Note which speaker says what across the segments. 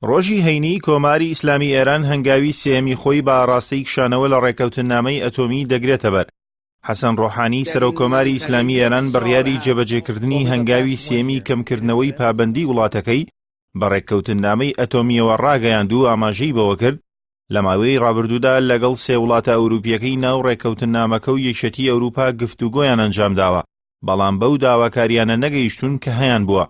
Speaker 1: ڕۆژی هەینی کۆماری ئیسلامی ئێران هەنگاوی سێمی خۆی بە ئاڕاستەی کشانەوە لە ڕێکەوتنامەی ئەتۆمی دەگرێتە بەر. حەسەن ڕۆحانی سەرۆکۆماری ئیسلامی ئێران بڕیاری جێبەجێکردنی هەنگاوی سێمی کەمکردنەوەی پابەندی وڵاتەکەی بە ڕێکەوتنامەی ئەتۆمیەوە ڕاگەیاند و ئاماژەی بەوە کرد لە ماوەی ڕابردوودا لەگەڵ سێ وڵاتە ئەوروپیەکەی ناو ڕێکەوتنامەکە و یەکێتی ئەوروپا گفتوگۆیان ئەنجام داوە، بەڵام بەو داواکاریانە نەگەیشتون کە هەیان بووە.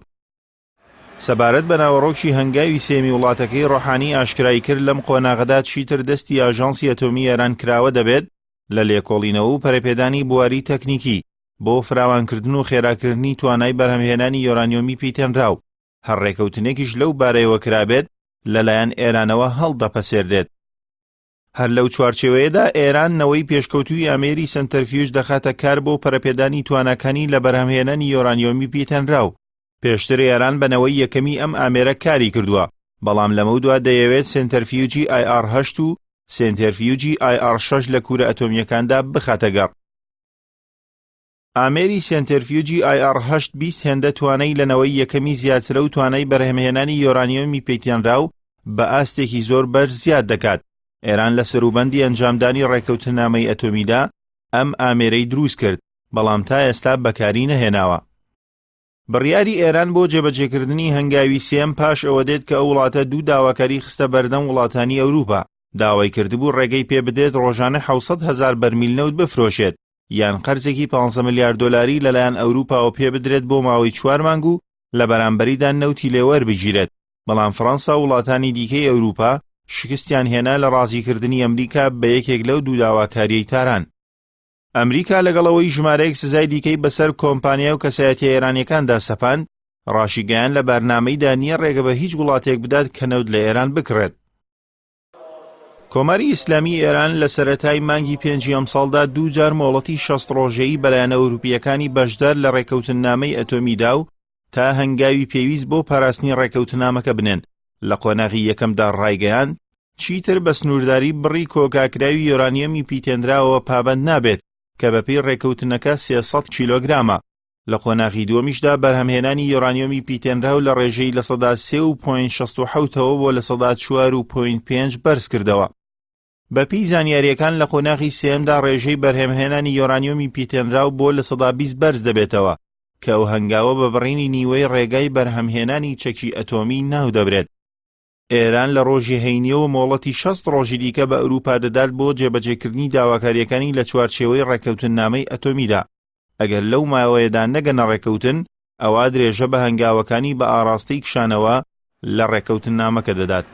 Speaker 1: سەبارەت بە ناوەڕۆکی هەنگاوی سێمی وڵاتەکەی ڕۆحانی ئاشکرای کرد لەم قۆناغەدا چیتر دەستی ئاژانسی ئەتۆمی ئێران کراوە دەبێت لە لێکۆڵینەوە و پەرەپێدانی بواری تەکنیکی بۆ فراوانکردن و خێراکردنی توانای بەرهەمهێنانی یۆرانیۆمی پیتەنراو. هەر ڕێکەوتنێکیش لەو بارەیەوە کرابێت لەلایەن ئێرانەوە هەڵدەپەسێردێت. هەر لەو چوارچێوەیەدا ئێران نەوەی پێشکەوتووی ئامێری سەنتەرفیوژ دەخاتە کار بۆ پەرەپێدانی تواناکانی لە بەرهەمهێنانی یۆرانیۆمی پیتەنراو. پێشتر ئێران بەنەوەی یەکەمی ئەم ئامێرە کاری کردووە، بەڵام لەمە دووە دەیەوێت سنتەرفیوجی IR8 و سنتەرفیوجی IR6 لە کوورە ئەتۆمیەکاندا بخاتە گەڕ. ئامێری سنتەرفیوجی IR8 20 هێندە توانای لەنەوەی یەکەمی زیاترە و توانای بەرهەمهێنانی یۆرانیۆمی پیتەنراو بە ئاستێکی زۆر بەرز زیاد دەکات. ئێران لە سەروبەندی ئەنجامدانی ڕێکەوتنامەی ئەتۆمیدا ئەم ئامێرەی دروست کرد، بەڵام تا ئێستا بەکاری نەهێناوە. بڕیاری ئێران بۆ جێبەجێکردنی هەنگاوی سێم پاش ئەوە دێت کە ئەو وڵاتە دوو داواکاری خستە بەردەم وڵاتانی ئەوروپا. داوای کردبوو ڕێگەی پێ بدێت ڕۆژانە 700,000 بەرمیل نەوت بفرۆشێت، یان قەرزێکی 15 میلیارد دۆلاری لەلایەن ئەوروپاوە پێ بدرێت بۆ ماوەی 4 مانگ و لە بەرامبەریدا نەوتی لێوەربگیرێت. بەڵام فەڕەنسا و وڵاتانی دیکەی ئەوروپا شکستیان هێنا لە ڕازیکردنی ئەمریکا بە یەکێک لەو دوو داواکاریەی تاران. ئەمریکا لەگەڵەوەی ژمارەیەک سزای دیکەی بەسەر کۆمپانیا و کەسایەتیە ئێرانیەکاندا سەپاند، ڕاشیگەیان لە بەرنامەیدا نییە ڕێگە بە هیچ وڵاتێک بدات کە نەوت لە ئێران بکڕێت. کۆماری ئیسلامی ئێران لە سەرەتای مانگی 5 ئەم ساڵدا دوو جار مۆڵەتی 60 ڕۆژەیی بەلایەنە ئەوروپیەکانی بەشدار لە ڕێکەوتنامەی ئەتۆمیدا و تا هەنگاوی پێویست بۆ پاراستنی ڕێکەوتنامەکە بنێن. لە قۆناغی یەکەمدا ڕایگەیان چیتر بە سنوورداری بڕی کۆکاکراوی یۆرانیۆمی پیتەنراوەوە پابەند نابێت کە بەپێی ڕێکەوتنەکە 300 کیلۆگرامە. لە قۆناغی دووەمیشدا بەرهەمهێنانی یۆرانیۆمی پیتەنراو لە ڕێژەی لە سەدا 3.67ەوە بۆ لە سەدا 4.5 بەرز کردەوە. بەپی زانیاریەکان لە قۆناغی سێمدا ڕێژەی بەرهەمهێنانی یۆرانیۆمی پیتەنراو بۆ لە سەدا 20 بەرز دەبێتەوە کە ئەو هەنگاوە بە بڕینی نیوەی ڕێگای بەرهەمهێنانی چەکی ئەتۆمی ناو دەبرێت. ئێران لە ڕۆژی هەینیەوە مۆڵەتی 60 ڕۆژی دیکە بە ئەوروپا دەدات بۆ جێبەجێکردنی داواکاریەکانی لە چوارچێوەی ڕێکەوتنامەی ئەتۆمیدا. ئەگەر لەو ماوەیەدا نەگەنە ڕێکەوتن، ئەوە درێژە بە هەنگاوەکانی بە ئاڕاستەی کشانەوە لە ڕێکەوتنامەکە دەدات.